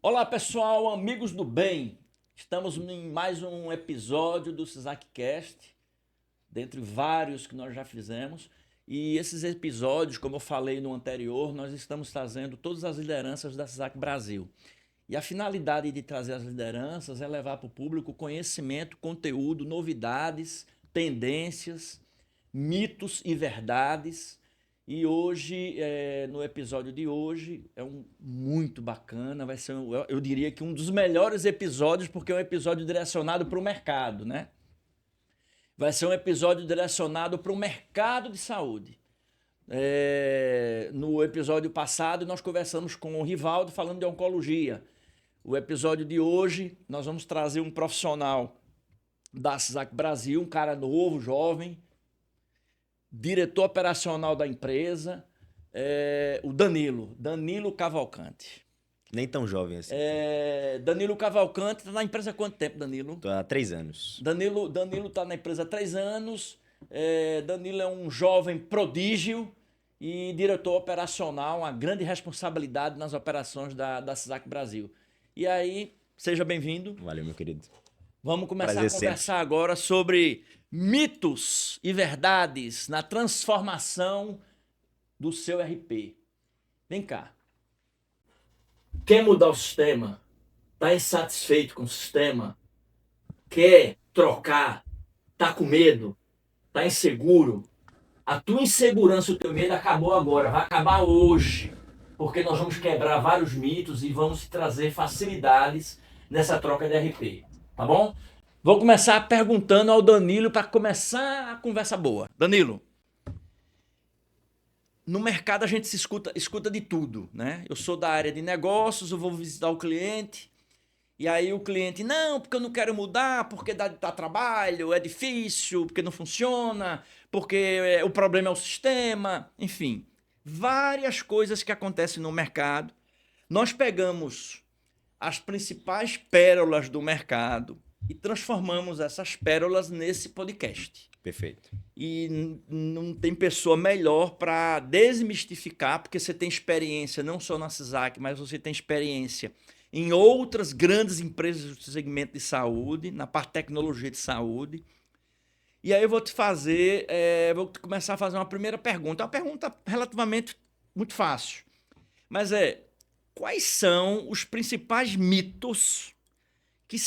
Olá pessoal, amigos do bem. Estamos em mais um episódio do SysAcCast, dentre vários que nós já fizemos. E esses episódios, como eu falei no anterior, nós estamos trazendo todas as lideranças da SysAc Brasil. E a finalidade de trazer as lideranças é levar para o público conhecimento, conteúdo, novidades, tendências, mitos e verdades. E hoje, no episódio de hoje, é muito bacana, vai ser, eu diria que um dos melhores episódios, porque é um episódio direcionado para o mercado, né? Vai ser um episódio direcionado para o mercado de saúde. No episódio passado, nós conversamos com o Rivaldo falando de oncologia. O episódio de hoje, nós vamos trazer um profissional da CISAC Brasil, um cara novo, jovem, diretor operacional da empresa, o Danilo Cavalcante. Nem tão jovem assim. Danilo Cavalcante está na empresa há quanto tempo, Danilo? Tô há 3 anos. Danilo está na empresa há 3 anos. Danilo é um jovem prodígio e diretor operacional, uma grande responsabilidade nas operações da CISAC Brasil. E aí, seja bem-vindo. Valeu, meu querido. Vamos começar Prazer a conversar agora sobre mitos e verdades na transformação do seu RP. Vem cá. Quer mudar o sistema? Está insatisfeito com o sistema? Quer trocar? Está com medo? Está inseguro? A tua insegurança e o teu medo acabou agora, vai acabar hoje. Porque nós vamos quebrar vários mitos e vamos trazer facilidades nessa troca de RP. Tá bom? Vou começar perguntando ao Danilo para começar a conversa boa. Danilo, no mercado a gente se escuta de tudo, né? Eu sou da área de negócios, eu vou visitar o cliente, e aí o cliente, não, porque eu não quero mudar, porque dá trabalho, é difícil, porque não funciona, porque o problema é o sistema, enfim. Várias coisas que acontecem no mercado. Nós pegamos as principais pérolas do mercado e transformamos essas pérolas nesse podcast. Perfeito. E não tem pessoa melhor para desmistificar, porque você tem experiência não só na CISAC, mas você tem experiência em outras grandes empresas do segmento de saúde, na parte de tecnologia de saúde. E aí eu vou te fazer, vou começar a fazer uma primeira pergunta. É uma pergunta relativamente muito fácil. Mas quais são os principais mitos que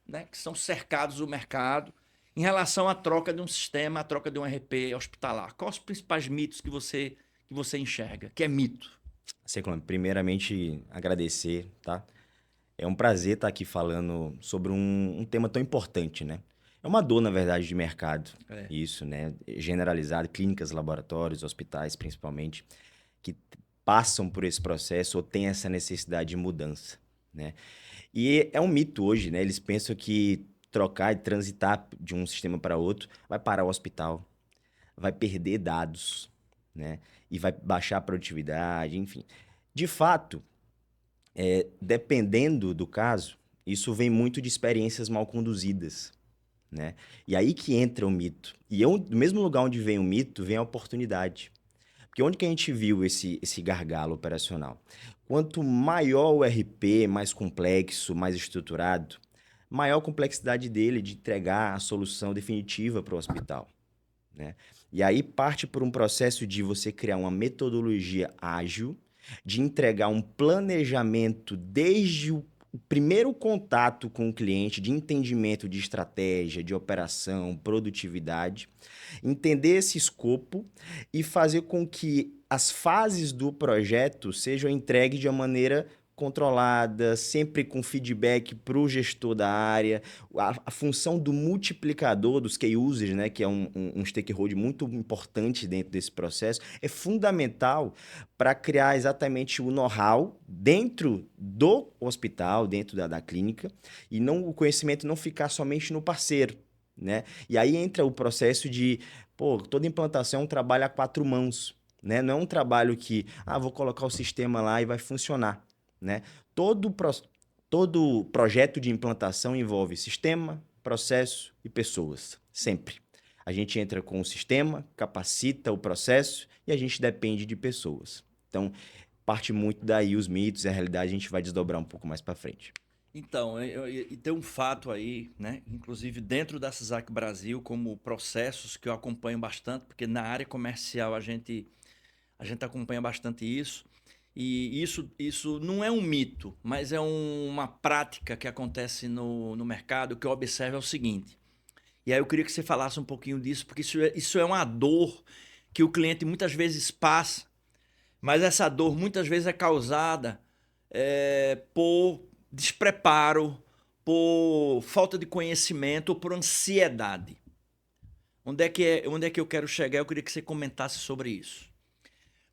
né, que são cercados o mercado em relação à troca de um sistema, à troca de um RP hospitalar? Quais os principais mitos que você enxerga? Que é mito? Secular, primeiramente, agradecer, tá? É um prazer estar aqui falando sobre um tema tão importante, né? É uma dor, na verdade, de mercado, É. isso, né? Generalizado, clínicas, laboratórios, hospitais, principalmente, que passam por esse processo ou têm essa necessidade de mudança, né? E é um mito hoje, né? Eles pensam que trocar e transitar de um sistema para outro vai parar o hospital, vai perder dados, né? E vai baixar a produtividade, enfim. De fato, dependendo do caso, isso vem muito de experiências mal conduzidas, né? E aí que entra o mito. E do mesmo lugar onde vem o mito, vem a oportunidade. Porque onde que a gente viu esse gargalo operacional? Quanto maior o RP, mais complexo, mais estruturado, maior a complexidade dele de entregar a solução definitiva para o hospital, né? E aí parte por um processo de você criar uma metodologia ágil, de entregar um planejamento desde o primeiro contato com o cliente, de entendimento de estratégia, de operação, produtividade, entender esse escopo e fazer com que as fases do projeto sejam entregues de uma maneira controlada, sempre com feedback para o gestor da área, a função do multiplicador dos key users, né, que é um stakeholder muito importante dentro desse processo, é fundamental para criar exatamente o know-how dentro do hospital, dentro da clínica, e não o conhecimento não ficar somente no parceiro, né? E aí entra o processo de, toda implantação é um trabalho a quatro mãos, né? Não é um trabalho que, vou colocar o sistema lá e vai funcionar, né? Todo projeto de implantação envolve sistema, processo e pessoas, sempre. A gente entra com o sistema, capacita o processo e a gente depende de pessoas. Então, parte muito daí os mitos e a realidade a gente vai desdobrar um pouco mais para frente. Então, e tem um fato aí, né? Inclusive dentro da CISAC Brasil, como processos que eu acompanho bastante, porque na área comercial a gente acompanha bastante isso. E isso não é um mito, mas é uma prática que acontece no mercado. O que eu observo é o seguinte. E aí eu queria que você falasse um pouquinho disso, porque isso é uma dor que o cliente muitas vezes passa, mas essa dor muitas vezes é causada por despreparo, por falta de conhecimento ou por ansiedade. Onde é que eu quero chegar? Eu queria que você comentasse sobre isso.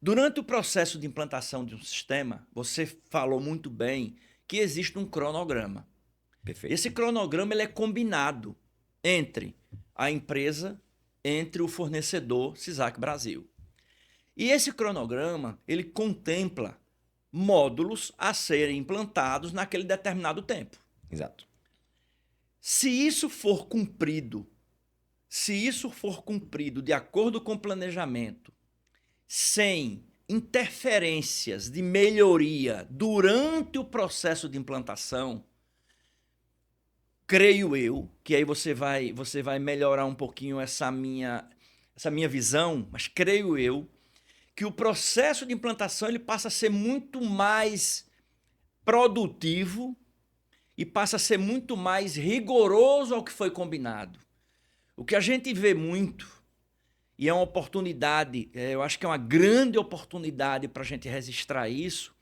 Durante o processo de implantação de um sistema, você falou muito bem que existe um cronograma. Perfeito. Esse cronograma ele é combinado entre a empresa, entre o fornecedor CISAC Brasil. E esse cronograma, ele contempla módulos a serem implantados naquele determinado tempo. Exato. Se isso for cumprido de acordo com o planejamento, sem interferências de melhoria durante o processo de implantação, creio eu, que aí você vai melhorar um pouquinho essa minha visão, mas creio eu que o processo de implantação ele passa a ser muito mais produtivo e passa a ser muito mais rigoroso ao que foi combinado. O que a gente vê muito, e é uma oportunidade, eu acho que é uma grande oportunidade para a gente registrar isso,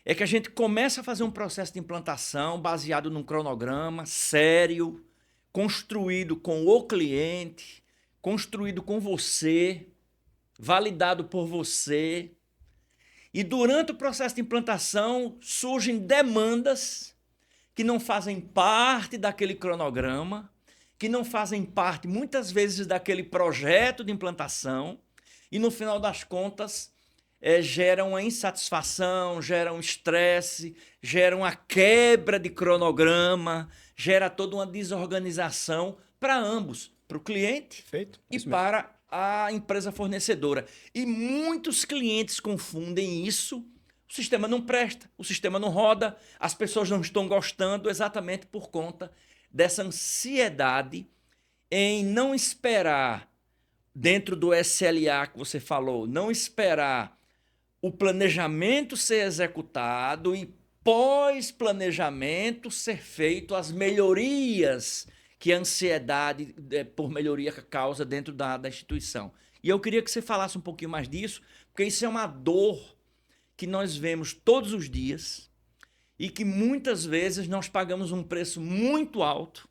é que a gente começa a fazer um processo de implantação baseado num cronograma sério, construído com o cliente, construído com você, validado por você. E durante o processo de implantação surgem demandas que não fazem parte daquele cronograma, que não fazem parte muitas vezes daquele projeto de implantação e no final das contas geram uma insatisfação, geram um estresse, geram uma quebra de cronograma, gera toda uma desorganização para ambos, para o cliente Perfeito. e para a empresa fornecedora. E muitos clientes confundem isso. O sistema não presta, o sistema não roda, as pessoas não estão gostando exatamente por conta dessa ansiedade em não esperar, dentro do SLA que você falou, não esperar o planejamento ser executado e pós-planejamento ser feito as melhorias que a ansiedade por melhoria causa dentro da instituição. E eu queria que você falasse um pouquinho mais disso, porque isso é uma dor que nós vemos todos os dias e que muitas vezes nós pagamos um preço muito alto.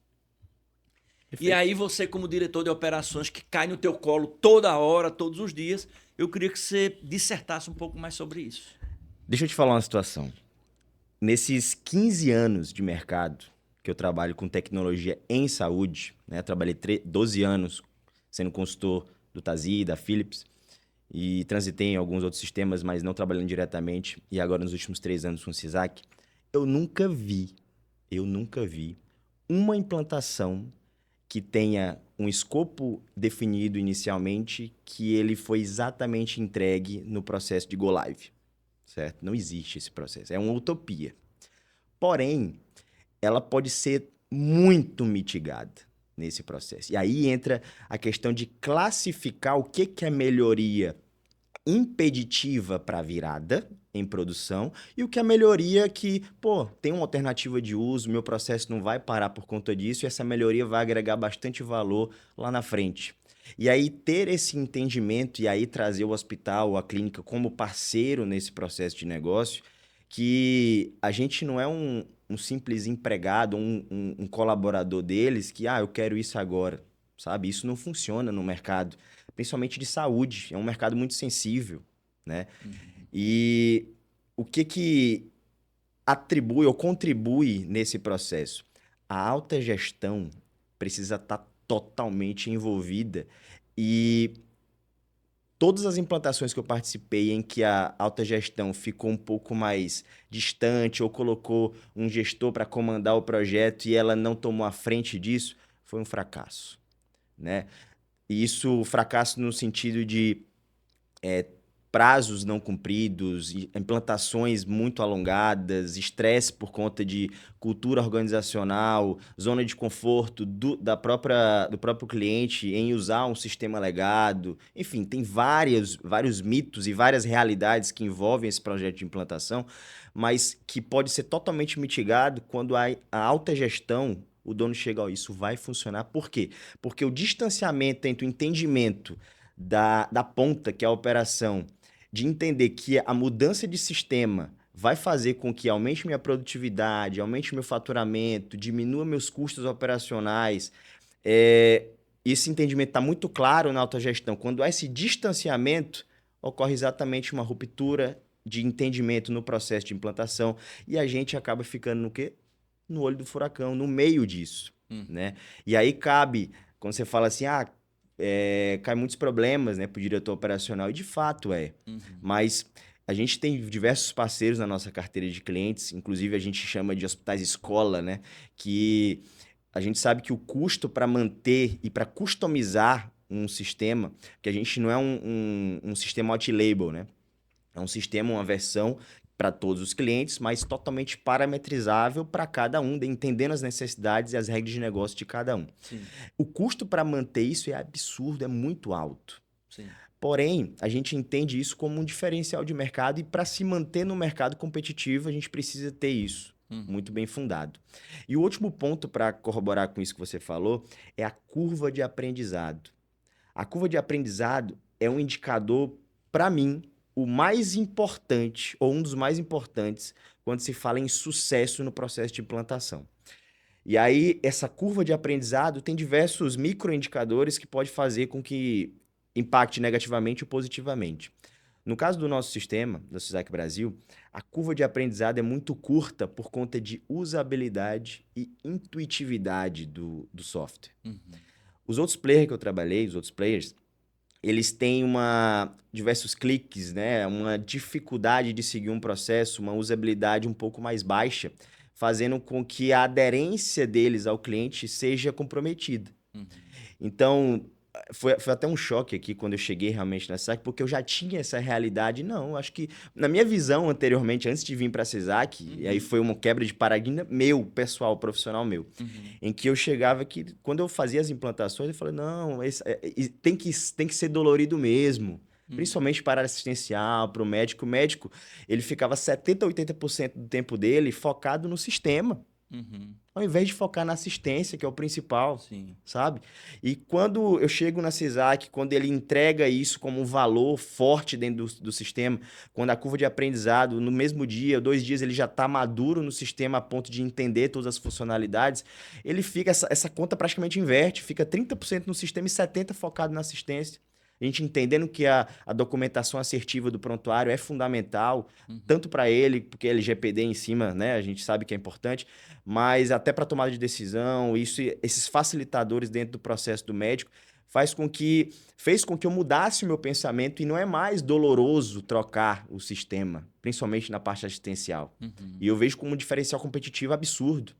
Perfeito. E aí você, como diretor de operações, que cai no teu colo toda hora, todos os dias, eu queria que você dissertasse um pouco mais sobre isso. Deixa eu te falar uma situação. Nesses 15 anos de mercado que eu trabalho com tecnologia em saúde, né? Trabalhei 12 anos sendo consultor do Tazi, da Philips, e transitei em alguns outros sistemas, mas não trabalhando diretamente, e agora nos últimos 3 anos com o CISAC, eu nunca vi uma implantação que tenha um escopo definido inicialmente, que ele foi exatamente entregue no processo de Go Live, certo? Não existe esse processo, é uma utopia. Porém, ela pode ser muito mitigada nesse processo. E aí entra a questão de classificar o que é melhoria impeditiva para a virada em produção e o que é melhoria que, tem uma alternativa de uso, meu processo não vai parar por conta disso e essa melhoria vai agregar bastante valor lá na frente. E aí ter esse entendimento e aí trazer o hospital, a clínica como parceiro nesse processo de negócio, que a gente não é um simples empregado, um colaborador deles que, eu quero isso agora, sabe? Isso não funciona no mercado, principalmente de saúde, é um mercado muito sensível, né? E o que atribui ou contribui nesse processo? A alta gestão precisa estar totalmente envolvida e todas as implantações que eu participei em que a alta gestão ficou um pouco mais distante ou colocou um gestor para comandar o projeto e ela não tomou a frente disso, foi um fracasso, né? E isso, fracasso no sentido de prazos não cumpridos, implantações muito alongadas, estresse por conta de cultura organizacional, zona de conforto do próprio cliente em usar um sistema legado. Enfim, tem vários mitos e várias realidades que envolvem esse projeto de implantação, mas que pode ser totalmente mitigado quando a alta gestão, o dono chega, ó, isso vai funcionar. Por quê? Porque o distanciamento entre o entendimento da ponta, que é a operação, de entender que a mudança de sistema vai fazer com que aumente minha produtividade, aumente meu faturamento, diminua meus custos operacionais. Esse entendimento está muito claro na autogestão. Quando há esse distanciamento, ocorre exatamente uma ruptura de entendimento no processo de implantação e a gente acaba ficando no quê? No olho do furacão, no meio disso, né? E aí cabe, quando você fala assim, cai muitos problemas, né, para o diretor operacional, e de fato é. Mas a gente tem diversos parceiros na nossa carteira de clientes, inclusive a gente chama de hospitais escola, né, que a gente sabe que o custo para manter e para customizar um sistema, que a gente não é um sistema white-label, né? É um sistema, uma versão para todos os clientes, mas totalmente parametrizável para cada um, entendendo as necessidades e as regras de negócio de cada um. Sim. O custo para manter isso é absurdo, é muito alto. Sim. Porém, a gente entende isso como um diferencial de mercado e para se manter no mercado competitivo, a gente precisa ter isso muito bem fundado. E o último ponto para corroborar com isso que você falou é a curva de aprendizado. A curva de aprendizado é um indicador, para mim, o mais importante, ou um dos mais importantes, quando se fala em sucesso no processo de implantação. E aí, essa curva de aprendizado tem diversos microindicadores que pode fazer com que impacte negativamente ou positivamente. No caso do nosso sistema, da Sysac Brasil, a curva de aprendizado é muito curta por conta de usabilidade e intuitividade do software. Os outros players que eu trabalhei, os outros players, eles têm diversos cliques, né? Uma dificuldade de seguir um processo, uma usabilidade um pouco mais baixa, fazendo com que a aderência deles ao cliente seja comprometida. Então, foi até um choque aqui quando eu cheguei realmente na Sysac, porque eu já tinha essa realidade. Não, acho que na minha visão anteriormente, antes de vir para a Sysac, e aí foi uma quebra de paradigma meu, pessoal, profissional meu, em que eu chegava que, quando eu fazia as implantações, eu falei, não, tem que ser dolorido mesmo. Principalmente para a área assistencial, para o médico. O médico, ele ficava 70%, 80% do tempo dele focado no sistema. Ao invés de focar na assistência, que é o principal, Sim. sabe? E quando eu chego na Sysac, quando ele entrega isso como um valor forte dentro do sistema, quando a curva de aprendizado, no mesmo dia, 2 dias, ele já está maduro no sistema a ponto de entender todas as funcionalidades, ele fica, essa conta praticamente inverte, fica 30% no sistema e 70% focado na assistência. A gente entendendo que a documentação assertiva do prontuário é fundamental, tanto para ele, porque LGPD em cima, né, a gente sabe que é importante, mas até para tomada de decisão, esses facilitadores dentro do processo do médico fez com que eu mudasse o meu pensamento e não é mais doloroso trocar o sistema, principalmente na parte assistencial. E eu vejo como um diferencial competitivo absurdo.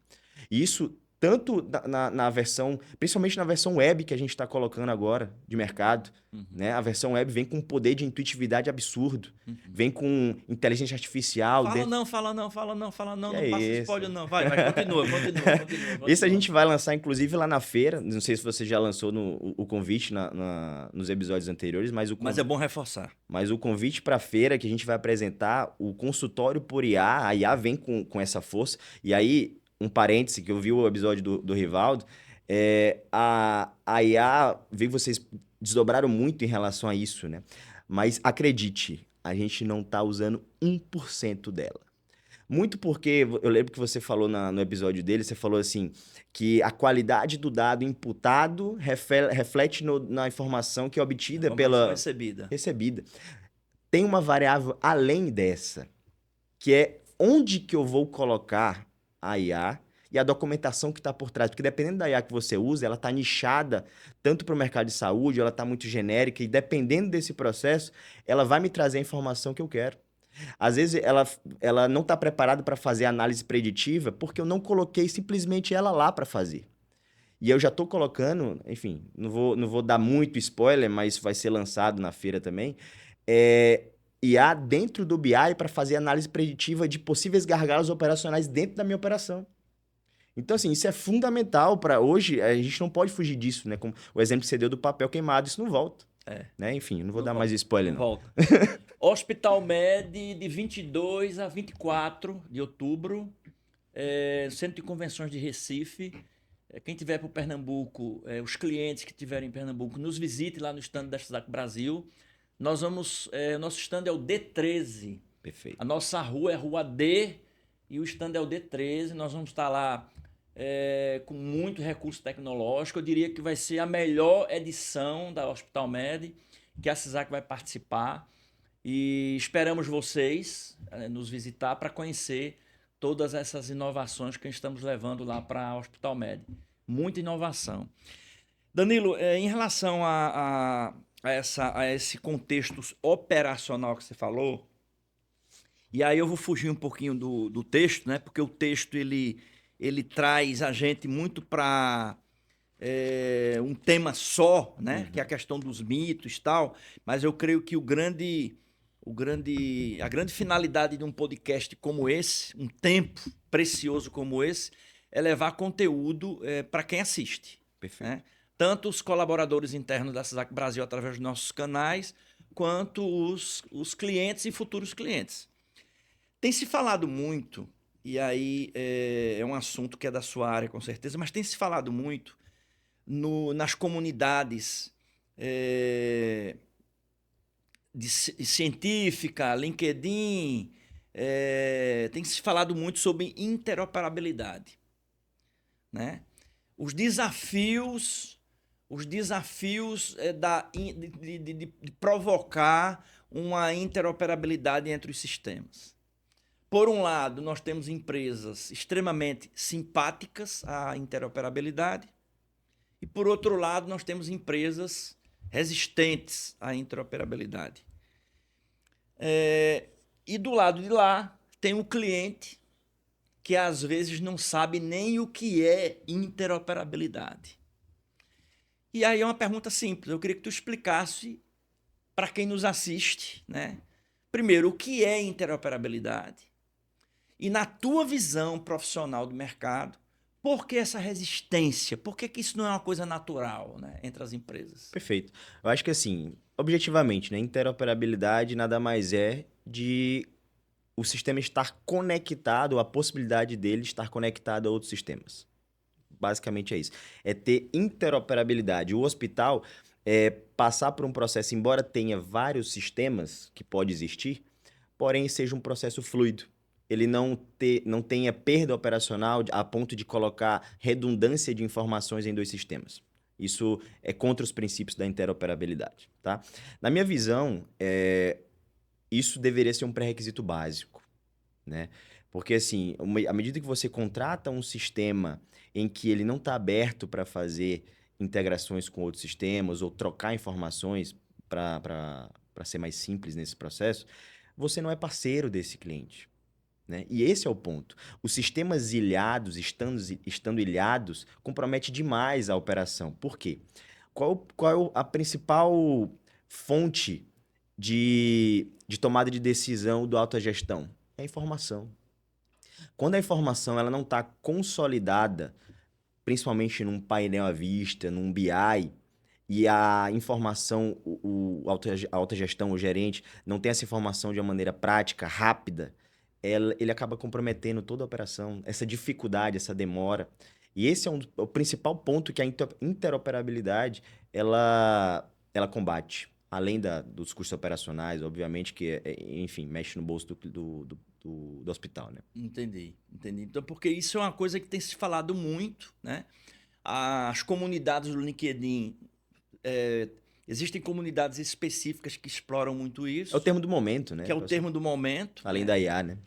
E isso tanto na versão, principalmente na versão web que a gente está colocando agora de mercado, né? A versão web vem com um poder de intuitividade absurdo, vem com inteligência artificial. Fala não, Que não é passa isso? spoiler não. Vai, continua. Esse a gente vai lançar, inclusive, lá na feira. Não sei se você já lançou o convite nos episódios anteriores, Mas é bom reforçar. Mas o convite para a feira que a gente vai apresentar, o consultório por IA, a IA vem com essa força. E aí, um parêntese, que eu vi o episódio do Rivaldo, a IA, vi que vocês desdobraram muito em relação a isso, né? Mas acredite, a gente não está usando 1% dela. Muito porque, eu lembro que você falou no episódio dele, você falou assim, que a qualidade do dado imputado reflete na informação que é obtida pela... recebida. Tem uma variável além dessa, que é onde que eu vou colocar a IA e a documentação que está por trás. Porque dependendo da IA que você usa, ela está nichada tanto para o mercado de saúde, ela está muito genérica, e dependendo desse processo, ela vai me trazer a informação que eu quero. Às vezes, ela não está preparada para fazer análise preditiva porque eu não coloquei simplesmente ela lá para fazer. E eu já estou colocando, enfim, não vou dar muito spoiler, mas vai ser lançado na feira também, IA dentro do BI para fazer análise preditiva de possíveis gargalos operacionais dentro da minha operação. Então, assim, isso é fundamental para hoje. A gente não pode fugir disso, né? Como o exemplo que você deu do papel queimado, isso não volta. Né? Enfim, não vou dar mais spoiler, Não não. volta. Hospital Med de 22 a 24 de outubro, Centro de Convenções de Recife. Quem tiver para o Pernambuco, os clientes que tiverem em Pernambuco, nos visite lá no stand da Cisco Brasil. Nós vamos, nosso stand é o D13. Perfeito. A nossa rua é Rua D e o stand é o D13. Nós vamos estar lá com muito recurso tecnológico. Eu diria que vai ser a melhor edição da Hospital Med, que a CISAC vai participar. E esperamos vocês nos visitar para conhecer todas essas inovações que estamos levando lá para a Hospital Med. Muita inovação. Danilo, em relação a esse contexto operacional que você falou, e aí eu vou fugir um pouquinho do texto, né? Porque o texto ele traz a gente muito para um tema só, né? Que é a questão dos mitos e tal. Mas eu creio que a grande finalidade de um podcast como esse, um tempo precioso como esse, é levar conteúdo para quem assiste. Perfeito. Né? Tanto os colaboradores internos da CISAC Brasil através dos nossos canais, quanto os clientes e futuros clientes. Tem se falado muito, e aí é um assunto que é da sua área com certeza, mas tem se falado muito nas comunidades de científica, LinkedIn, tem se falado muito sobre interoperabilidade, né? Os desafios de provocar uma interoperabilidade entre os sistemas. Por um lado, nós temos empresas extremamente simpáticas à interoperabilidade, e por outro lado, nós temos empresas resistentes à interoperabilidade. E do lado de lá, tem o cliente que às vezes não sabe nem o que é interoperabilidade. E aí é uma pergunta simples, eu queria que tu explicasse para quem nos assiste, né? Primeiro, o que é interoperabilidade? E na tua visão profissional do mercado, por que essa resistência? Por que isso não é uma coisa natural, né, entre as empresas? Perfeito. Eu acho que assim, objetivamente, né, interoperabilidade nada mais é de o sistema estar conectado, a possibilidade dele estar conectado a outros sistemas. Basicamente é isso. É ter interoperabilidade. O hospital passar por um processo, embora tenha vários sistemas que pode existir, porém seja um processo fluido. Ele não tenha perda operacional a ponto de colocar redundância de informações em dois sistemas. Isso é contra os princípios da interoperabilidade, tá? Na minha visão, isso deveria ser um pré-requisito básico, né? Porque, assim, à medida que você contrata um sistema em que ele não está aberto para fazer integrações com outros sistemas ou trocar informações para ser mais simples nesse processo, você não é parceiro desse cliente. Né? E esse é o ponto. Os sistemas ilhados, estando ilhados, compromete demais a operação. Por quê? Qual é a principal fonte de tomada de decisão do autogestão? É a informação. Quando a informação ela não está consolidada, principalmente num painel à vista, num BI, e a informação, a autogestão, o gerente, não tem essa informação de uma maneira prática, rápida, ele acaba comprometendo toda a operação, essa dificuldade, essa demora. E esse é o principal ponto que a interoperabilidade ela combate. Além dos custos operacionais, obviamente, que, enfim, mexe no bolso do hospital, né? Entendi. Então, porque isso é uma coisa que tem se falado muito, né? As comunidades do LinkedIn, existem comunidades específicas que exploram muito isso. É o termo do momento, né? Que é o termo do momento. Além da IA, né?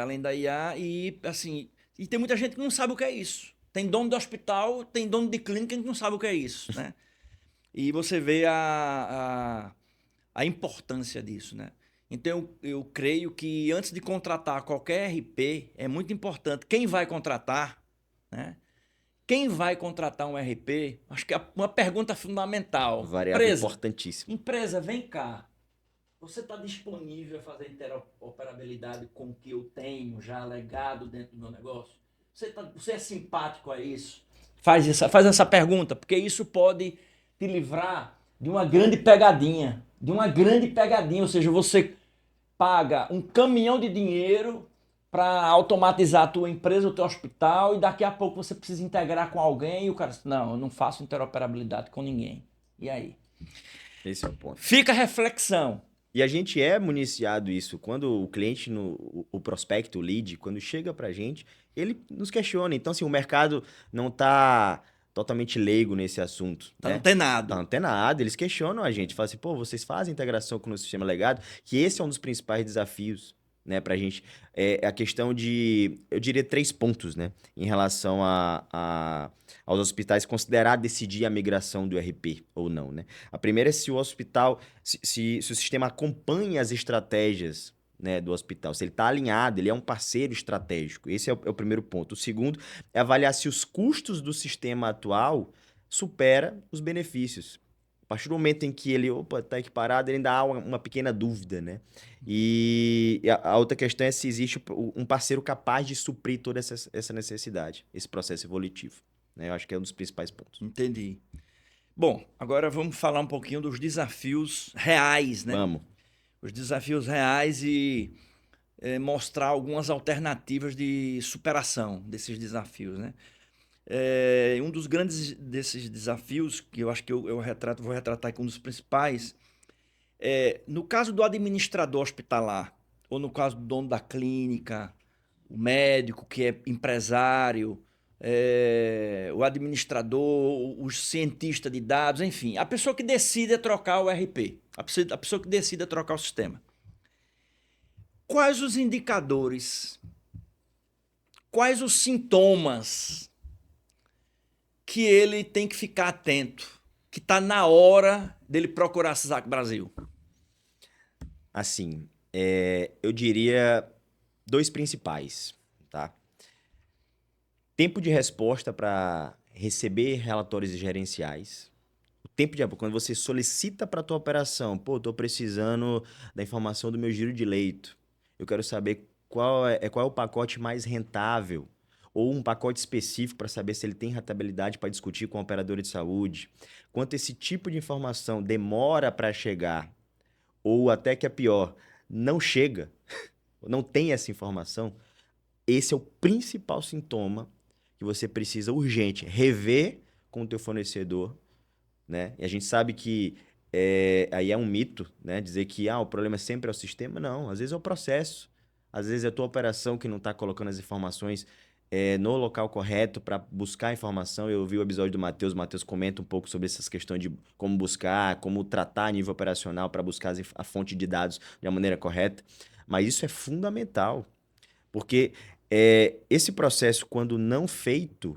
Além da IA. E, assim, e tem muita gente que não sabe o que é isso. Tem dono de hospital, tem dono de clínica que não sabe o que é isso, né? E você vê a importância disso, né? Então, eu creio que antes de contratar qualquer RP, é muito importante quem vai contratar, né? Quem vai contratar um RP, acho que é uma pergunta fundamental. Variável importantíssima. Empresa, vem cá. você está disponível a fazer interoperabilidade com o que eu tenho já legado dentro do meu negócio? Você é simpático a isso? Faz essa pergunta, porque isso pode te livrar de uma grande pegadinha. De uma grande pegadinha, ou seja, você paga um caminhão de dinheiro para automatizar a tua empresa, o teu hospital, e daqui a pouco você precisa integrar com alguém e o cara diz, não, eu não faço interoperabilidade com ninguém. E aí? Esse é o ponto. Fica a reflexão. E a gente é municiado isso. Quando o cliente, o prospecto, o lead, quando chega pra gente, ele nos questiona. Então, assim, o mercado não tá totalmente leigo nesse assunto, Tá né? antenado. Tá antenado, eles questionam a gente. Falam assim, pô, vocês fazem integração com o sistema legado? Que esse é um dos principais desafios, né, pra gente. É a questão de, eu diria, 3 pontos, né? Em relação aos hospitais considerar decidir a migração do ERP ou não, né? A primeira é se o hospital, se o sistema acompanha as estratégias, né, do hospital, se ele está alinhado, ele é um parceiro estratégico. Esse é o primeiro ponto. O segundo é avaliar se os custos do sistema atual supera os benefícios. A partir do momento em que ele, opa, está equiparado, ele ainda há uma pequena dúvida, né? E a outra questão é se existe um parceiro capaz de suprir toda essa necessidade, esse processo evolutivo, né? Eu acho que é um dos principais pontos. Entendi. Bom, agora vamos falar um pouquinho dos desafios reais, né? Vamos. Os desafios reais e mostrar algumas alternativas de superação desses desafios, né? Um dos grandes desses desafios, que eu acho que vou retratar aqui um dos principais, no caso do administrador hospitalar, ou no caso do dono da clínica, o médico que é empresário, o administrador, o cientista de dados, enfim, a pessoa que decide trocar o RP, a pessoa que decide trocar o sistema. Quais os indicadores, quais os sintomas que ele tem que ficar atento, que está na hora dele procurar a CISAC Brasil? Assim, eu diria 2 principais, tá? Tempo de resposta para receber relatórios gerenciais. O tempo de quando você solicita para a tua operação, pô, estou precisando da informação do meu giro de leito. Eu quero saber qual é o pacote mais rentável ou um pacote específico para saber se ele tem rentabilidade para discutir com a operadora de saúde. Quanto esse tipo de informação demora para chegar, ou até que é pior, não chega, não tem essa informação, esse é o principal sintoma que você precisa urgente rever com o teu fornecedor, né? E a gente sabe que aí é um mito, né? Dizer que o problema sempre é o sistema. Não, às vezes é o processo. Às vezes é a tua operação que não está colocando as informações no local correto para buscar a informação. Eu vi o episódio do Matheus, o Matheus comenta um pouco sobre essas questões de como buscar, como tratar a nível operacional para buscar a fonte de dados de uma maneira correta. Mas isso é fundamental, porque esse processo, quando não feito,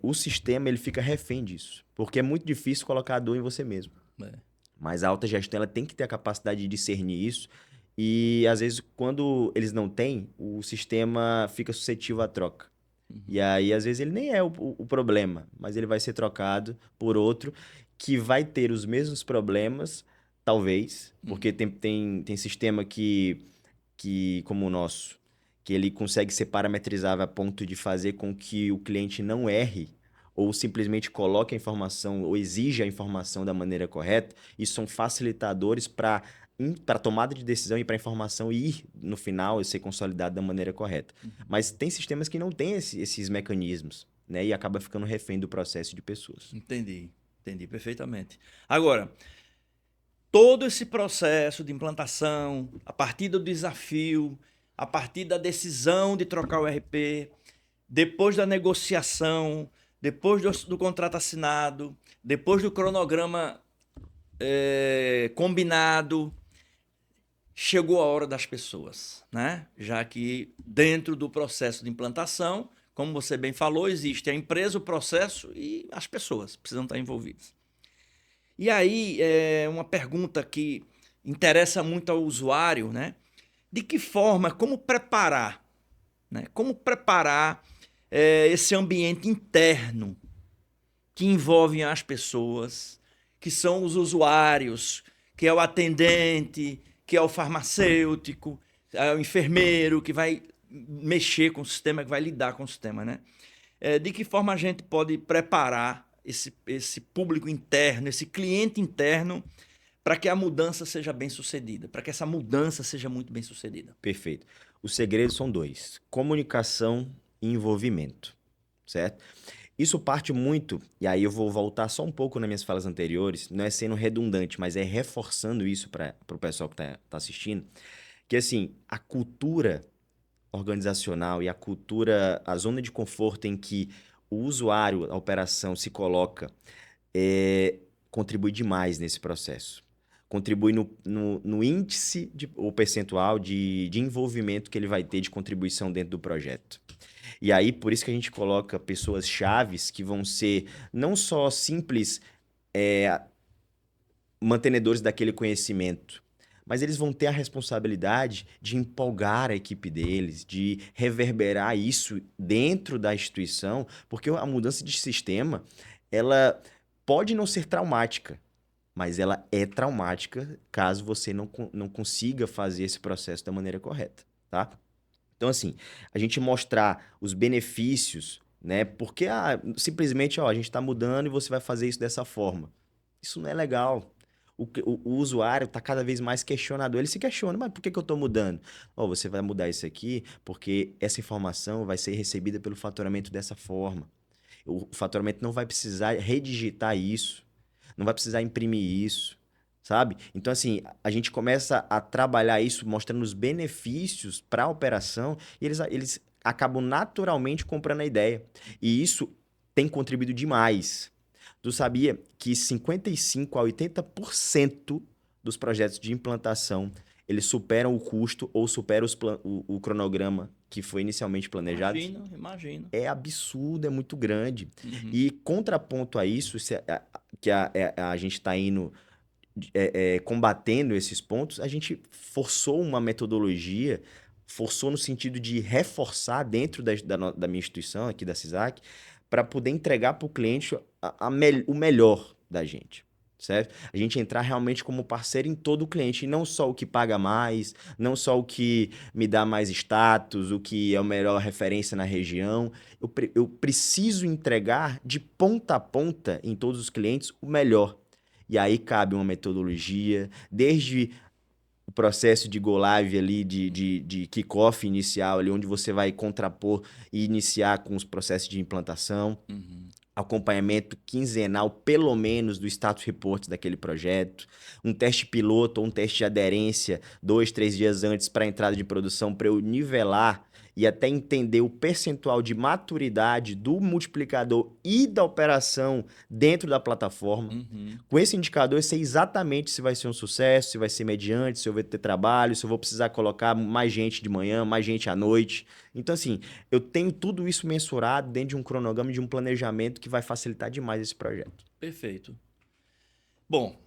o sistema ele fica refém disso, porque é muito difícil colocar a dor em você mesmo. Mas a alta gestão ela tem que ter a capacidade de discernir isso e, às vezes, quando eles não têm, o sistema fica suscetível à troca. E aí, às vezes, ele nem é o problema, mas ele vai ser trocado por outro que vai ter os mesmos problemas, talvez, porque tem sistema que, como o nosso, que ele consegue ser parametrizável a ponto de fazer com que o cliente não erre ou simplesmente coloque a informação ou exija a informação da maneira correta. Isso são facilitadores para tomada de decisão e para a informação ir no final e ser consolidada da maneira correta. Mas tem sistemas que não têm esses mecanismos, né? E acaba ficando refém do processo de pessoas. Entendi perfeitamente. Agora, todo esse processo de implantação, a partir do desafio, a partir da decisão de trocar o RP, depois da negociação, depois do contrato assinado, depois do cronograma combinado, chegou a hora das pessoas, né? Já que dentro do processo de implantação, como você bem falou, existe a empresa, o processo e as pessoas precisam estar envolvidas. E aí, uma pergunta que interessa muito ao usuário, né? De que forma, como preparar, né? Como preparar esse ambiente interno que envolve as pessoas, que são os usuários, que é o atendente, que é o farmacêutico, é o enfermeiro, que vai mexer com o sistema, que vai lidar com o sistema, né? De que forma a gente pode preparar esse público interno, esse cliente interno, para que a mudança seja bem sucedida, para que essa mudança seja muito bem sucedida? Perfeito. Os segredos são dois: comunicação e envolvimento, certo? Isso parte muito, e aí eu vou voltar só um pouco nas minhas falas anteriores, não é sendo redundante, mas é reforçando isso para o pessoal que tá assistindo, que assim, a cultura organizacional e a cultura, a zona de conforto em que o usuário, a operação se coloca, contribui demais nesse processo. Contribui no índice ou percentual de envolvimento que ele vai ter de contribuição dentro do projeto. E aí, por isso que a gente coloca pessoas chaves que vão ser não só simples mantenedores daquele conhecimento, mas eles vão ter a responsabilidade de empolgar a equipe deles, de reverberar isso dentro da instituição, porque a mudança de sistema, ela pode não ser traumática, mas ela é traumática caso você não consiga fazer esse processo da maneira correta, tá? Então, assim, a gente mostrar os benefícios, né? Porque simplesmente, a gente está mudando e você vai fazer isso dessa forma. Isso não é legal. O usuário está cada vez mais questionador. Ele se questiona, mas por que eu estou mudando? Você vai mudar isso aqui porque essa informação vai ser recebida pelo faturamento dessa forma. O faturamento não vai precisar redigitar isso, não vai precisar imprimir isso, sabe? Então, assim, a gente começa a trabalhar isso mostrando os benefícios para a operação e eles acabam naturalmente comprando a ideia. E isso tem contribuído demais. Tu sabia que 55 a 80% dos projetos de implantação eles superam o custo ou superam o cronograma que foi inicialmente planejado? Imagino. É absurdo, é muito grande. Uhum. E contraponto a isso, que a gente está indo combatendo esses pontos, a gente forçou uma metodologia, forçou no sentido de reforçar dentro da minha instituição, aqui da CISAC, para poder entregar para o cliente o melhor da gente, certo? A gente entrar realmente como parceiro em todo o cliente, e não só o que paga mais, não só o que me dá mais status, o que é a melhor referência na região. Eu preciso entregar de ponta a ponta em todos os clientes o melhor. E aí cabe uma metodologia, desde o processo de go live ali, de kickoff inicial ali, onde você vai contrapor e iniciar com os processos de implantação, acompanhamento quinzenal, pelo menos, do status report daquele projeto, um teste piloto ou um teste de aderência 2, 3 dias antes para a entrada de produção, para eu nivelar e até entender o percentual de maturidade do multiplicador e da operação dentro da plataforma. Com esse indicador, eu sei exatamente se vai ser um sucesso, se vai ser mediante, se eu vou ter trabalho, se eu vou precisar colocar mais gente de manhã, mais gente à noite. Então, assim, eu tenho tudo isso mensurado dentro de um cronograma, de um planejamento que vai facilitar demais esse projeto. Perfeito. Bom,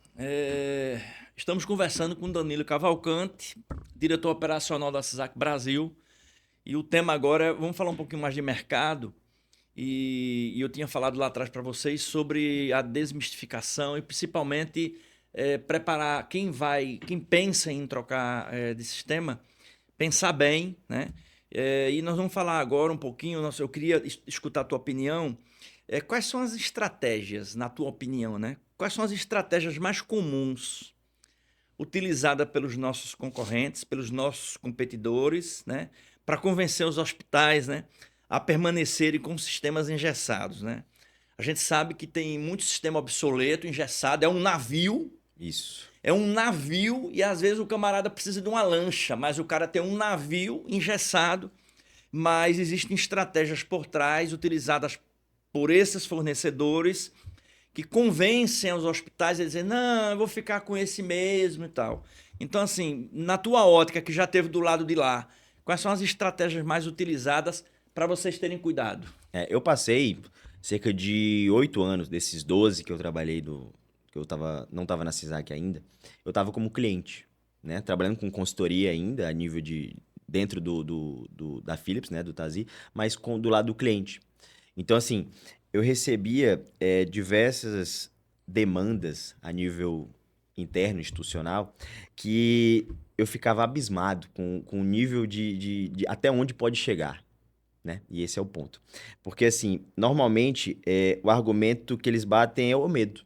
estamos conversando com Danilo Cavalcante, diretor operacional da CISAC Brasil. E o tema agora, vamos falar um pouquinho mais de mercado. E eu tinha falado lá atrás para vocês sobre a desmistificação e principalmente preparar quem pensa em trocar de sistema, pensar bem, né? E nós vamos falar agora um pouquinho, eu queria escutar a tua opinião. Quais são as estratégias, na tua opinião, né? Quais são as estratégias mais comuns utilizadas pelos nossos concorrentes, pelos nossos competidores, né? Para convencer os hospitais, né, a permanecerem com sistemas engessados, né? A gente sabe que tem muito sistema obsoleto, engessado, é um navio. Isso. É um navio e às vezes o camarada precisa de uma lancha, mas o cara tem um navio engessado, mas existem estratégias por trás utilizadas por esses fornecedores que convencem os hospitais a dizer, não, eu vou ficar com esse mesmo e tal. Então, assim, na tua ótica que já teve do lado de lá, quais são as estratégias mais utilizadas para vocês terem cuidado? Eu passei cerca de 8 anos, desses 12 que eu trabalhei, que eu não estava na CISAC ainda, eu estava como cliente, né? Trabalhando com consultoria ainda, a nível dentro da Philips, né? Do TASI, mas do lado do cliente. Então, assim, eu recebia diversas demandas a nível interno, institucional, que eu ficava abismado com o nível de até onde pode chegar, né? E esse é o ponto. Porque, assim, normalmente, o argumento que eles batem é o medo.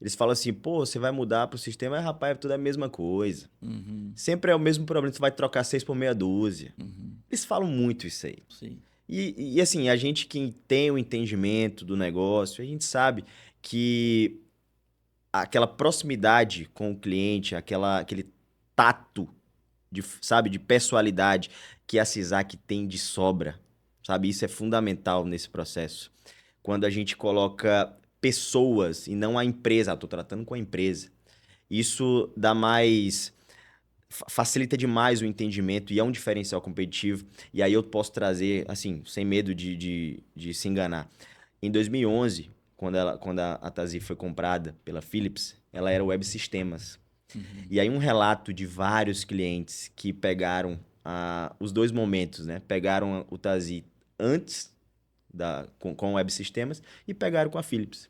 Eles falam assim, pô, você vai mudar pro sistema, rapaz, é tudo a mesma coisa. Uhum, Sempre é o mesmo problema, você vai trocar 6 por meia dúzia. uhum, Eles falam muito isso aí. sim. E assim, a gente que tem o entendimento do negócio, a gente sabe que aquela proximidade com o cliente, aquele tato sabe, de pessoalidade que a CISAC tem de sobra, sabe? Isso é fundamental nesse processo. Quando a gente coloca pessoas e não a empresa, estou tratando com a empresa. Isso dá mais facilita demais o entendimento e é um diferencial competitivo. E aí eu posso trazer, assim, sem medo de se enganar. Em 2011, quando a Tazi foi comprada pela Philips, ela era Web Sistemas. Uhum, E aí um relato de vários clientes que pegaram os dois momentos, né? Pegaram o Tazi antes com Web Sistemas e pegaram com a Philips.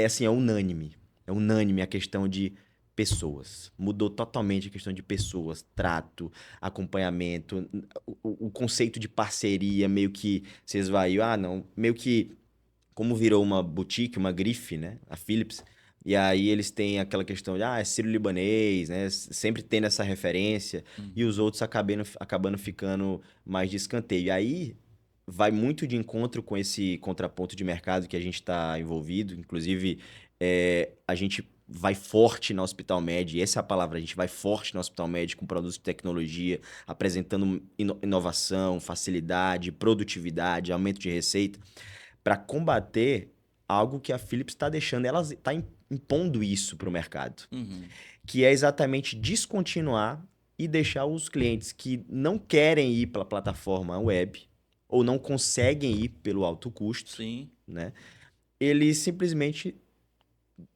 Assim, é unânime. É unânime a questão de pessoas. Mudou totalmente a questão de pessoas, trato, acompanhamento, o conceito de parceria meio que se esvaiu. Ah, não, meio que como virou uma boutique, uma grife, né? A Philips. E aí eles têm aquela questão de, é sírio-libanês, né? Sempre tendo essa referência. E uhum, os outros acabando ficando mais de escanteio. E aí vai muito de encontro com esse contraponto de mercado que a gente está envolvido. Inclusive, a gente vai forte na Hospital Med, essa é a palavra, a gente vai forte na Hospital Med com produtos de tecnologia, apresentando inovação, facilidade, produtividade, aumento de receita, para combater algo que a Philips está deixando, ela está impondo isso para o mercado, uhum. que é exatamente descontinuar e deixar os clientes que não querem ir para a plataforma web ou não conseguem ir pelo alto custo, Sim. né? Eles simplesmente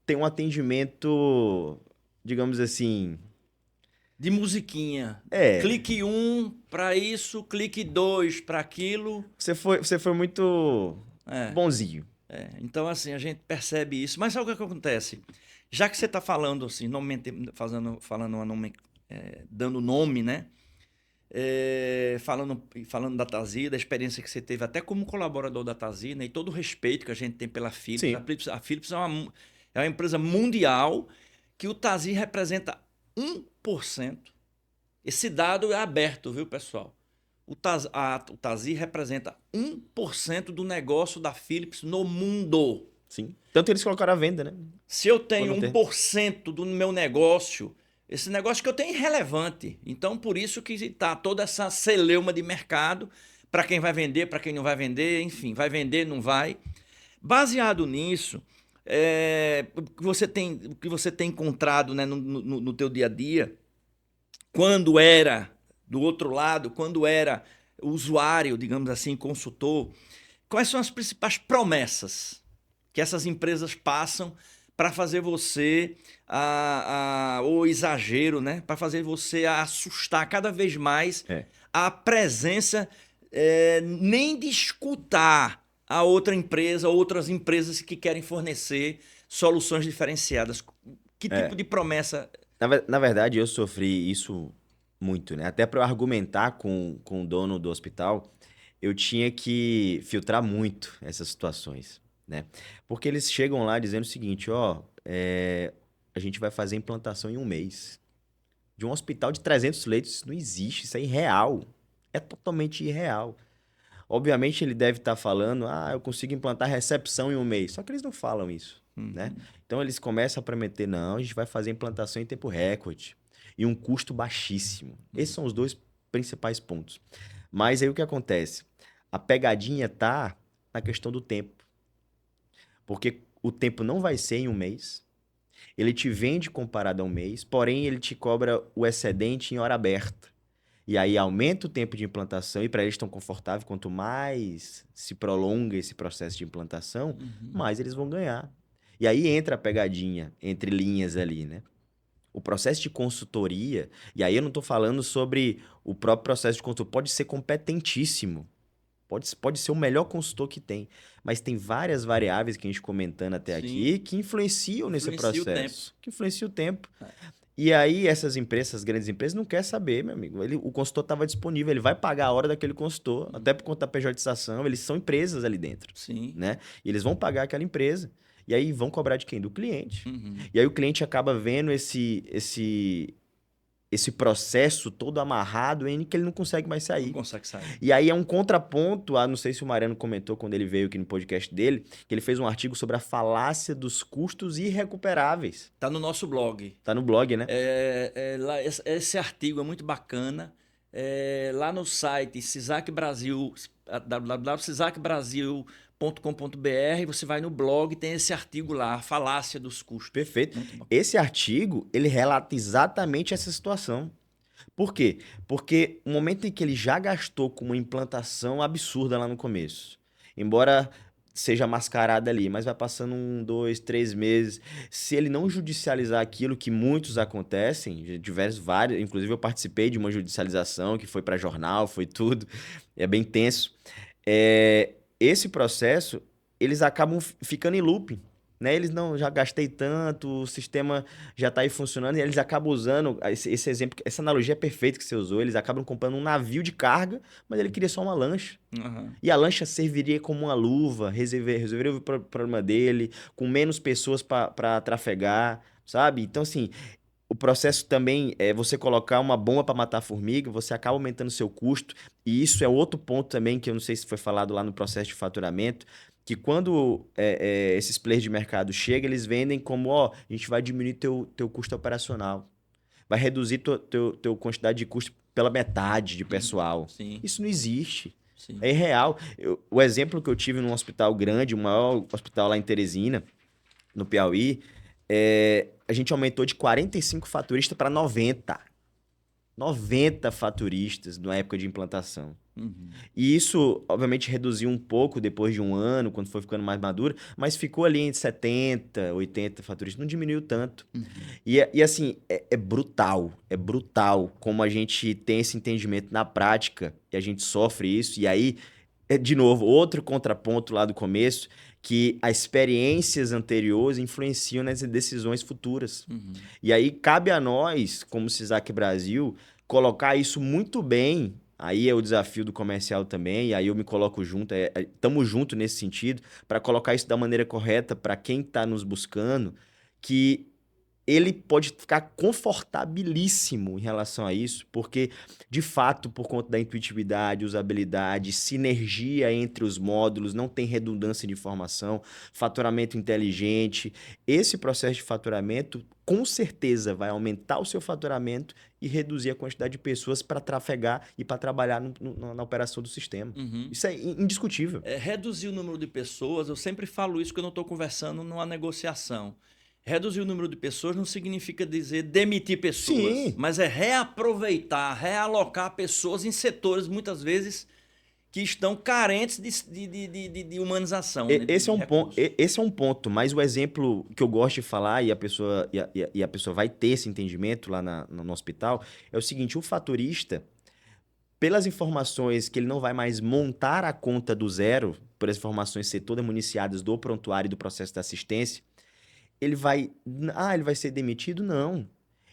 têm um atendimento, digamos assim, De musiquinha. é, Clique um para isso, clique 2 para aquilo. você foi muito É, bonzinho. então, assim, a gente percebe isso. Mas sabe o que acontece? Já que você está falando assim, falando uma dando nome, né? Falando da Tazia, da experiência que você teve até como colaborador da Tazia, né? E todo o respeito que a gente tem pela Philips. Sim, A Philips é uma empresa mundial que o Tazia representa 1%. Esse dado é aberto, viu, pessoal? O Tazir representa 1% do negócio da Philips no mundo. sim. Tanto eles colocaram a venda, né? Se eu Por tenho não um ter. por cento do meu negócio, esse negócio que eu tenho é irrelevante. Então, por isso que está toda essa celeuma de mercado para quem vai vender, para quem não vai vender, enfim, vai vender, não vai. Baseado nisso, o que você tem encontrado, né, no teu dia a dia, quando era do outro lado, quando era usuário, digamos assim, consultor, quais são as principais promessas que essas empresas passam para fazer você, ou exagero, né? Para fazer você assustar cada vez mais É. a presença, nem de escutar a outra empresa, outras empresas que querem fornecer soluções diferenciadas. Que tipo É. de promessa? Na verdade, eu sofri isso muito, né? Até para eu argumentar com o dono do hospital, eu tinha que filtrar muito essas situações, né? Porque eles chegam lá dizendo o seguinte, ó, a gente vai fazer implantação em um mês. De um hospital de 300 leitos, isso não existe, isso é irreal. É totalmente irreal. Obviamente ele deve estar falando, eu consigo implantar recepção em um mês. Só que eles não falam isso, né? Uhum. Então eles começam a prometer, não, a gente vai fazer implantação em tempo recorde e um custo baixíssimo. Esses são os dois principais pontos. Mas aí o que acontece? A pegadinha tá na questão do tempo. Porque o tempo não vai ser em um mês. Ele te vende comparado a um mês, porém ele te cobra o excedente em hora aberta. E aí aumenta o tempo de implantação e para eles estão confortáveis, quanto mais se prolonga esse processo de implantação, Uhum. mais eles vão ganhar. E aí entra a pegadinha entre linhas ali, né? O processo de consultoria, e aí eu não estou falando sobre o próprio processo de consultoria, pode ser competentíssimo, Pode ser o melhor consultor que tem, mas tem várias variáveis que a gente comentando até Sim. aqui que influenciam nesse Influencia o processo. Que influenciam o tempo. É. E aí essas empresas, essas grandes empresas, não querem saber, meu amigo. O consultor estava disponível, ele vai pagar a hora daquele consultor, até por conta da pejotização, eles são empresas ali dentro, Sim. né? E eles vão pagar aquela empresa. E aí vão cobrar de quem? Do cliente. Uhum. E aí o cliente acaba vendo esse processo todo amarrado em que ele não consegue mais Não sair. consegue sair. E aí é um contraponto a, não sei se o Mariano comentou quando ele veio aqui no podcast dele, que ele fez um artigo sobre a falácia dos custos irrecuperáveis. Tá no nosso blog. Tá no blog, né? Lá, esse artigo é muito bacana. Lá no site CISAC Brasil, www.cisacbrasil.com.br, você vai no blog, tem esse artigo lá, a falácia dos custos. Perfeito. Muito bom. Esse artigo, ele relata exatamente essa situação. Por quê? Porque o momento em que ele já gastou com uma implantação absurda lá no começo, embora seja mascarada ali, mas vai passando 1, 2, 3 meses, se ele não judicializar aquilo que muitos acontecem, diversos, vários, inclusive eu participei de uma judicialização que foi para jornal, foi tudo, é bem tenso. Esse processo, eles acabam ficando em looping. Né? Eles não, já gastei tanto, o sistema já está aí funcionando, e eles acabam usando esse exemplo, essa analogia é perfeita que você usou, eles acabam comprando um navio de carga, mas ele queria só uma lancha. Uhum. E a lancha serviria como uma luva, resolveria o problema dele, com menos pessoas para trafegar, sabe? Então, assim, o processo também é você colocar uma bomba para matar a formiga, você acaba aumentando o seu custo, e isso é outro ponto também que eu não sei se foi falado lá no processo de faturamento, que quando esses players de mercado chegam, eles vendem como, ó, a gente vai diminuir teu custo operacional, vai reduzir teu quantidade de custo pela metade de pessoal. Sim. Isso não existe. Sim. É irreal. O exemplo que eu tive num hospital grande, o maior hospital lá em Teresina, no Piauí, a gente aumentou de 45 faturistas para 90. 90 faturistas na época de implantação. Uhum. E isso, obviamente, reduziu um pouco depois de um ano, quando foi ficando mais maduro, mas ficou ali entre 70, 80 faturistas, não diminuiu tanto. Uhum. E assim, é brutal como a gente tem esse entendimento na prática e a gente sofre isso. E aí, de novo, outro contraponto lá do começo, que as experiências anteriores influenciam nas decisões futuras. Uhum. E aí cabe a nós, como CISAC Brasil, colocar isso muito bem. Aí é o desafio do comercial também, e aí eu me coloco junto, estamos juntos nesse sentido, para colocar isso da maneira correta para quem está nos buscando, que ele pode ficar confortabilíssimo em relação a isso, porque, de fato, por conta da intuitividade, usabilidade, sinergia entre os módulos, não tem redundância de informação, faturamento inteligente. Esse processo de faturamento, com certeza, vai aumentar o seu faturamento e reduzir a quantidade de pessoas para trafegar e para trabalhar na operação do sistema. Uhum. Isso é indiscutível. Reduzir o número de pessoas, eu sempre falo isso quando eu estou conversando numa negociação. Reduzir o número de pessoas não significa dizer demitir pessoas, Sim. mas é reaproveitar, realocar pessoas em setores, muitas vezes, que estão carentes de humanização. Né? Esse é um ponto, mas o exemplo que eu gosto de falar e a pessoa vai ter esse entendimento lá no hospital é o seguinte: o faturista, pelas informações que ele não vai mais montar a conta do zero, por as informações ser todas municiadas do prontuário e do processo da assistência, ele vai ser demitido? Não.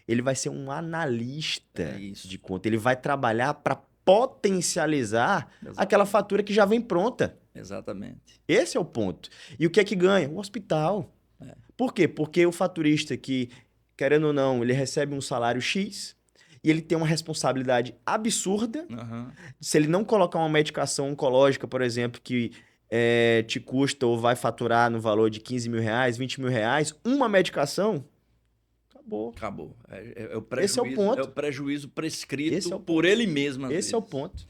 Ele vai ser um analista de conta. Ele vai trabalhar para potencializar aquela fatura que já vem pronta. Exatamente. Esse é o ponto. E o que é que ganha? O hospital. Por quê? Porque o faturista que, querendo ou não, ele recebe um salário X e ele tem uma responsabilidade absurda. Uhum. Se ele não colocar uma medicação oncológica, por exemplo, que te custa ou vai faturar no valor de 15 mil reais, 20 mil reais, uma medicação, acabou. É o prejuízo, esse é o ponto. É o prejuízo prescrito por ele mesmo. Esse é o ponto.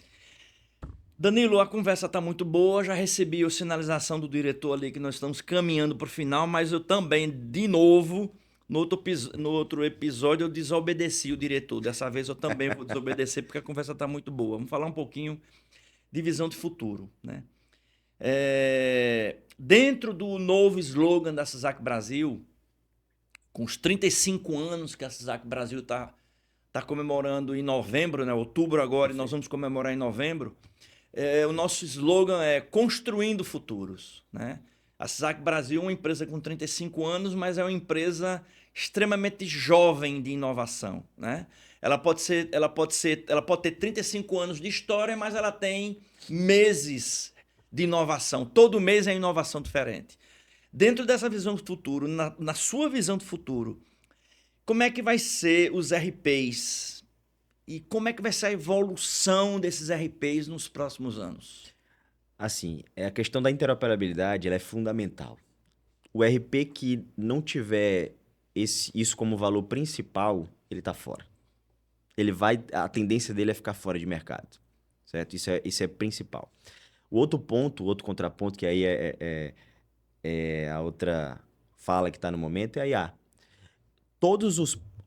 Danilo, a conversa está muito boa, já recebi a sinalização do diretor ali que nós estamos caminhando para o final, mas eu também, de novo, no outro episódio eu desobedeci o diretor. Dessa vez eu também vou desobedecer porque a conversa está muito boa. Vamos falar um pouquinho de visão de futuro, né? Dentro do novo slogan da CISAC Brasil, com os 35 anos que a CISAC Brasil está comemorando em novembro, né? Outubro agora, e nós vamos comemorar em novembro. O nosso slogan é Construindo Futuros, né? A CISAC Brasil é uma empresa com 35 anos, mas é uma empresa extremamente jovem de inovação, né? Ela pode ter 35 anos de história, mas ela tem meses de inovação. Todo mês é inovação diferente. Dentro dessa visão do futuro, na sua visão do futuro, como é que vai ser os RPs? E como é que vai ser a evolução desses RPs nos próximos anos? Assim, a questão da interoperabilidade, ela é fundamental. O RP que não tiver isso como valor principal, ele está fora. A tendência dele é ficar fora de mercado, certo? Isso é principal. O outro ponto, o outro contraponto, que aí é a outra fala que está no momento, é a IA. Todos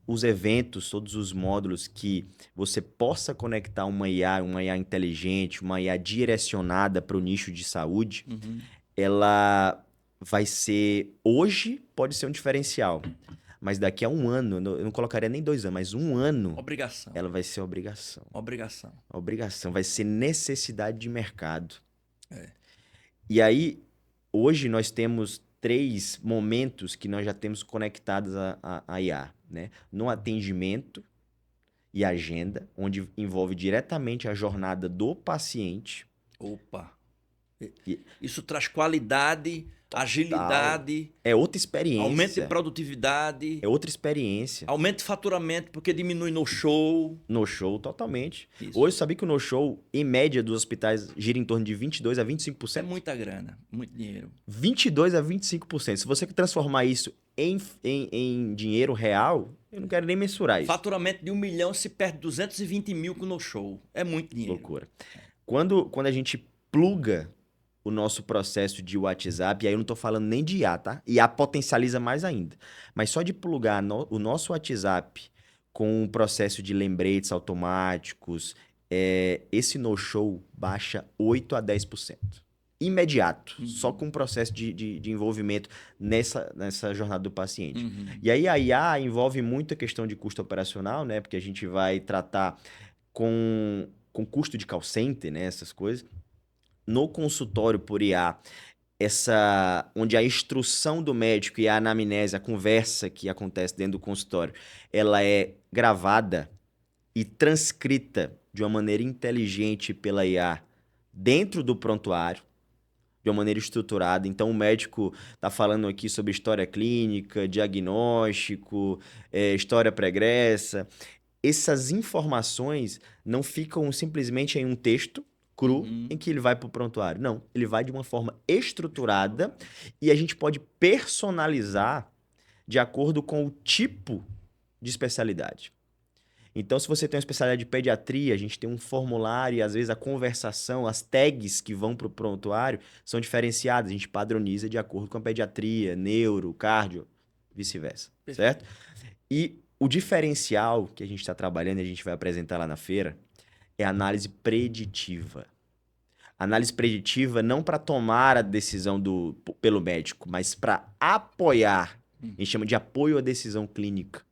os eventos, todos os módulos que você possa conectar uma IA inteligente, uma IA direcionada para o nicho de saúde, ela vai ser, hoje pode ser um diferencial, mas daqui a um ano, eu não colocaria nem 2 anos, mas um ano, Obrigação. ela vai ser obrigação. Obrigação. Vai ser necessidade de mercado. É. E aí, hoje nós temos 3 momentos que nós já temos conectados à IA, né? No atendimento e agenda, onde envolve diretamente a jornada do paciente. Opa! E- Isso traz qualidade, agilidade, É outra experiência. aumento de produtividade, É outra experiência. aumento de faturamento porque diminui no show. No show, totalmente. Isso. Hoje, sabia que o no show, em média, dos hospitais, gira em torno de 22% a É 25%? muita grana, muito dinheiro. 22% a 25%. Se você transformar isso em dinheiro real, eu não quero nem mensurar isso. Faturamento de 1 milhão se perde 220 mil com no show. É muito dinheiro. Loucura. Quando a gente pluga o nosso processo de WhatsApp, e aí eu não estou falando nem de IA, tá? IA potencializa mais ainda. Mas só de plugar o nosso WhatsApp com um processo de lembretes automáticos, esse no-show baixa 8% a 10%. Imediato, só com o processo de envolvimento nessa jornada do paciente. E aí a IA envolve muito a questão de custo operacional, né? Porque a gente vai tratar com custo de call center, né? Essas coisas. No consultório por IA, onde a instrução do médico e a anamnese, a conversa que acontece dentro do consultório, ela é gravada e transcrita de uma maneira inteligente pela IA dentro do prontuário, de uma maneira estruturada. Então, o médico está falando aqui sobre história clínica, diagnóstico, história pregressa. Essas informações não ficam simplesmente em um texto cru em que ele vai para o prontuário. Não, ele vai de uma forma estruturada e a gente pode personalizar de acordo com o tipo de especialidade. Então, se você tem uma especialidade de pediatria, a gente tem um formulário e às vezes a conversação, as tags que vão para o prontuário são diferenciadas. A gente padroniza de acordo com a pediatria, neuro, cardio, vice-versa, certo? E o diferencial que a gente está trabalhando e a gente vai apresentar lá na feira é análise preditiva. Análise preditiva não para tomar a decisão pelo médico, mas para apoiar. A gente chama de apoio à decisão clínica.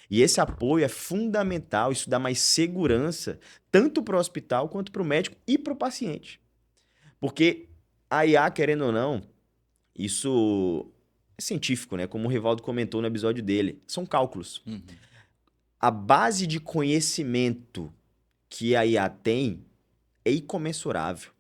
E esse apoio é fundamental, isso dá mais segurança tanto para o hospital quanto para o médico e para o paciente. Porque a IA, querendo ou não, isso é científico, né? Como o Rivaldo comentou no episódio dele, são cálculos. A base de conhecimento que a IA tem é incomensurável.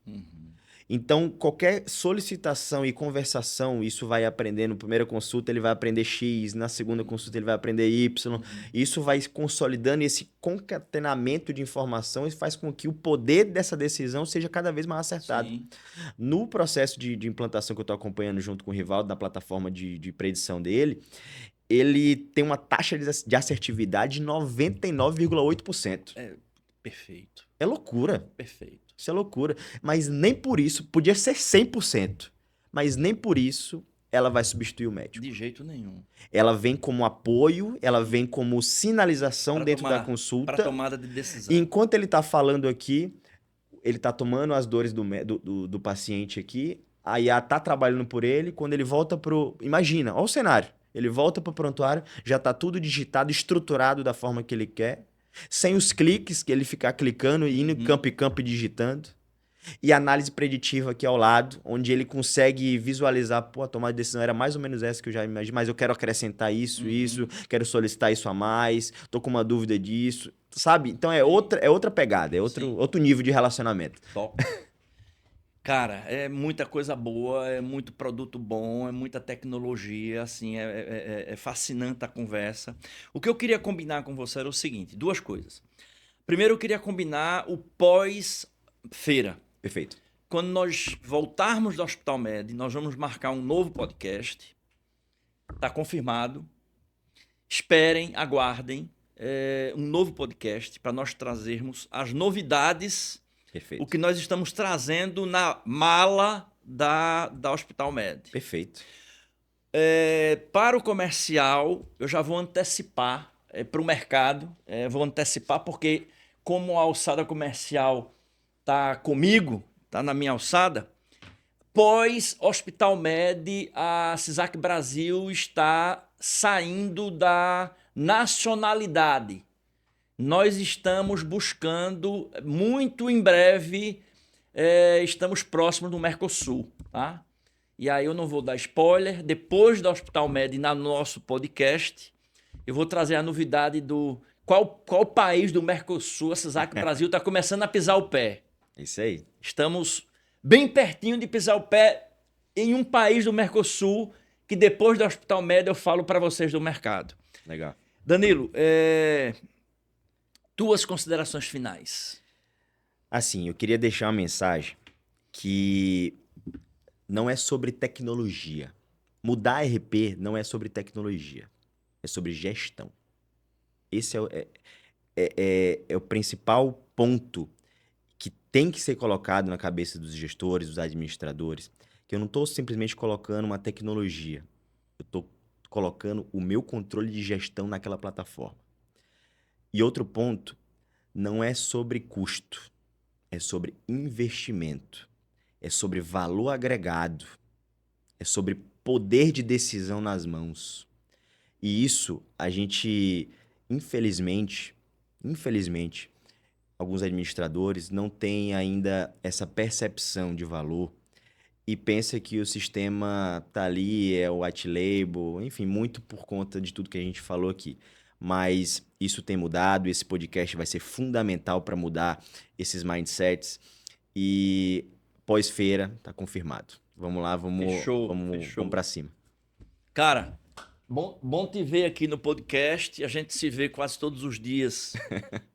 Então, qualquer solicitação e conversação, isso vai aprender no primeira consulta, ele vai aprender X, na segunda consulta ele vai aprender Y. Isso vai consolidando esse concatenamento de informações, faz com que o poder dessa decisão seja cada vez mais acertado. Sim. No processo de implantação que eu estou acompanhando junto com o Rivaldo, na plataforma de predição dele, ele tem uma taxa de assertividade de 99,8%. Perfeito. É loucura. Perfeito. Isso é loucura. Mas nem por isso, podia ser 100%, mas nem por isso ela vai substituir o médico. De jeito nenhum. Ela vem como apoio, ela vem como sinalização dentro da consulta. Para tomada de decisão. E enquanto ele está falando aqui, ele está tomando as dores do paciente aqui, a IA está trabalhando por ele, quando ele volta pro... Imagina, olha o cenário. Ele volta pro prontuário, já está tudo digitado, estruturado da forma que ele quer, sem os cliques, que ele ficar clicando e indo campo e campo e digitando. E análise preditiva aqui ao lado, onde ele consegue visualizar, pô, a tomada de decisão era mais ou menos essa que eu já imaginei, mas eu quero acrescentar isso, quero solicitar isso a mais, tô com uma dúvida disso, sabe? Então é outra pegada, é outro nível de relacionamento. Top. Cara, é muita coisa boa, é muito produto bom, é muita tecnologia, assim, é fascinante a conversa. O que eu queria combinar com você era o seguinte, duas coisas. Primeiro, eu queria combinar o pós-feira. Perfeito. Quando nós voltarmos do Hospital Med, nós vamos marcar um novo podcast. Está confirmado. Esperem, aguardem um novo podcast para nós trazermos as novidades, Perfeito. o que nós estamos trazendo na mala da Hospital Med. Perfeito. Para o comercial, eu já vou antecipar para o mercado. Vou antecipar porque, como a alçada comercial está comigo, está na minha alçada, pós-Hospital Med, a CISAC Brasil está saindo da nacionalidade. Nós estamos buscando, muito em breve, estamos próximos do Mercosul, tá? E aí eu não vou dar spoiler. Depois do Hospital Med, no nosso podcast, eu vou trazer a novidade do qual país do Mercosul a CISAC Brasil está começando a pisar o pé. Isso aí. Estamos bem pertinho de pisar o pé em um país do Mercosul que depois do Hospital Med eu falo para vocês do mercado. Legal. Danilo, tuas considerações finais. Assim, eu queria deixar uma mensagem que não é sobre tecnologia. Mudar RP não é sobre tecnologia. É sobre gestão. Esse é o principal ponto que tem que ser colocado na cabeça dos gestores, dos administradores, que eu não estou simplesmente colocando uma tecnologia. Eu estou colocando o meu controle de gestão naquela plataforma. E outro ponto, não é sobre custo, é sobre investimento, é sobre valor agregado, é sobre poder de decisão nas mãos. E isso a gente, infelizmente, alguns administradores não têm ainda essa percepção de valor e pensa que o sistema tá ali, é o white label, enfim, muito por conta de tudo que a gente falou aqui. Mas isso tem mudado, esse podcast vai ser fundamental para mudar esses mindsets e pós-feira tá confirmado. Vamos lá, vamos para cima. Cara, bom te ver aqui no podcast. A gente se vê quase todos os dias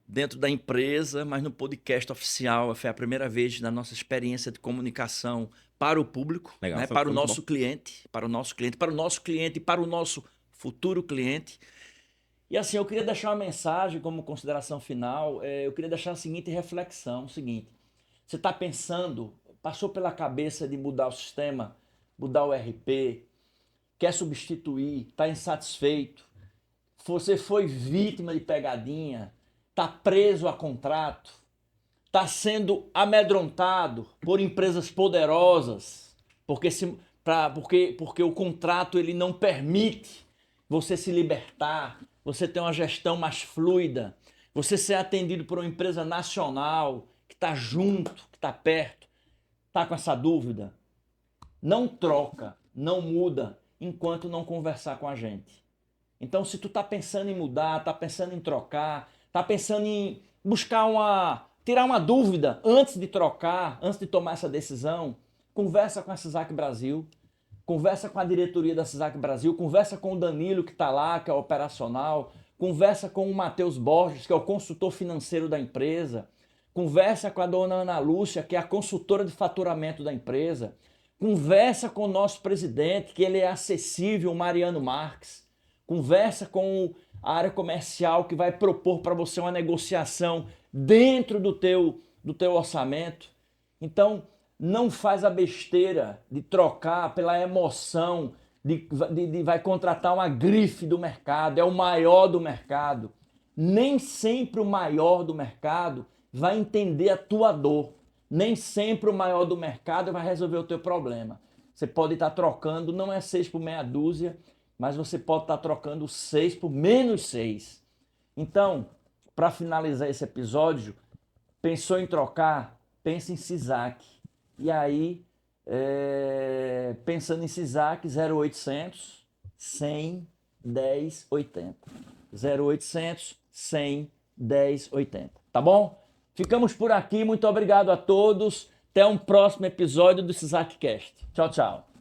dentro da empresa, mas no podcast oficial foi a primeira vez na nossa experiência de comunicação para o público, Legal, né? foi Para o muito nosso bom. cliente, para o nosso cliente e para o nosso futuro cliente. E assim, eu queria deixar uma mensagem como consideração final. Eu queria deixar a seguinte reflexão, o seguinte. Você está pensando, passou pela cabeça de mudar o sistema, mudar o RP, quer substituir, está insatisfeito, você foi vítima de pegadinha, está preso a contrato, está sendo amedrontado por empresas poderosas, porque o contrato ele não permite você se libertar, você ter uma gestão mais fluida, você ser atendido por uma empresa nacional que está junto, que está perto, está com essa dúvida? Não troca, não muda enquanto não conversar com a gente. Então, se tu tá pensando em mudar, tá pensando em trocar, tá pensando em tirar uma dúvida antes de trocar, antes de tomar essa decisão, conversa com a CISAC Brasil, conversa com a diretoria da CISAC Brasil, conversa com o Danilo que tá lá, que é operacional, conversa com o Matheus Borges, que é o consultor financeiro da empresa, conversa com a dona Ana Lúcia, que é a consultora de faturamento da empresa, conversa com o nosso presidente, que ele é acessível, o Mariano Marques. Conversa com a área comercial que vai propor para você uma negociação dentro do teu orçamento. Então, não faz a besteira de trocar pela emoção, vai contratar uma grife do mercado, é o maior do mercado. Nem sempre o maior do mercado vai entender a tua dor. Nem sempre o maior do mercado vai resolver o teu problema. Você pode estar trocando, não é 6 por meia dúzia, mas você pode estar trocando 6 por menos 6. Então, para finalizar esse episódio, pensou em trocar? pensa em CISAC. E aí, pensando em CISAC, 0800 100 10 80. 0800 100 10 80. Tá bom? Ficamos por aqui. Muito obrigado a todos. Até um próximo episódio do CISACcast. Tchau, tchau.